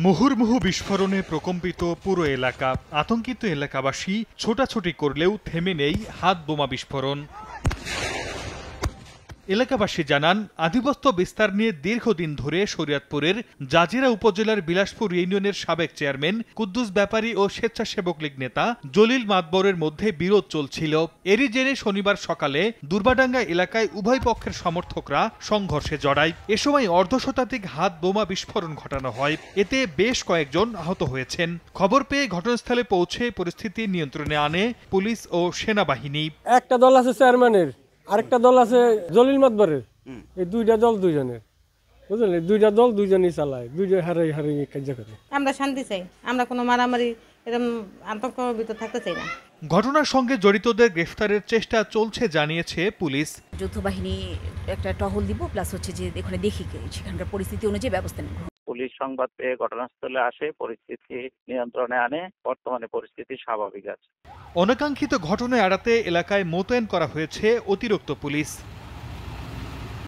মুহুর্মুহু বিস্ফোরণে প্রকম্পিত পুরো এলাকা। আতঙ্কিত এলাকাবাসী ছোটাছুটি করলেও থেমে নেই হাত বোমা বিস্ফোরণ। এলাকাবাসী জানান, আধিপত্য বিস্তার নিয়ে দীর্ঘদিন ধরে শরীয়তপুরের জাজিরা উপজেলার বিলাসপুর ইউনিয়নের সাবেক চেয়ারম্যান কুদ্দুস ব্যাপারী ও স্বেচ্ছাসেবক লীগ নেতা জলিল মাতবরের মধ্যে বিরোধ চলছিল। এরই জেরে শনিবার সকালে দুর্বাডাঙ্গা এলাকায় উভয় পক্ষের সমর্থকরা সংঘর্ষে জড়ায়। এ সময় অর্ধশতাধিক হাত বোমা বিস্ফোরণ ঘটানো হয়। এতে বেশ কয়েকজন আহত হয়েছেন। খবর পেয়ে ঘটনাস্থলে পৌঁছে পরিস্থিতি নিয়ন্ত্রণে আনে পুলিশ ও সেনাবাহিনী। একটা দল আছে চেয়ারম্যানের, আরেকটা দল আছে জলিল মাতবরের। এই দুইটা দল দুইজনের, বুঝলেন? দুইটা দল দুইজনই চালায়, দুইজন হারাই হারাই কাজ করে। আমরা শান্তি চাই, আমরা কোনো মারামারি এরকম আতঙ্কের ভিতর থাকতে চাই না। ঘটনার সঙ্গে জড়িতদের গ্রেফতারের চেষ্টা চলছে জানিয়েছে পুলিশ। যৌথ বাহিনী একটা টহল দিব, প্লাস হচ্ছে যে এখানে দেখি সেখানকার পরিস্থিতি অনুযায়ী ব্যবস্থা নেব। পুলিশ সংবাদ পেয়ে ঘটনাস্থলে আসে, পরিস্থিতি নিয়ন্ত্রণে আনে। বর্তমানে পরিস্থিতি স্বাভাবিক আছে। অনাকাঙ্ক্ষিত ঘটনা এড়াতে এলাকায় মোতায়েন করা হয়েছে অতিরিক্ত পুলিশ।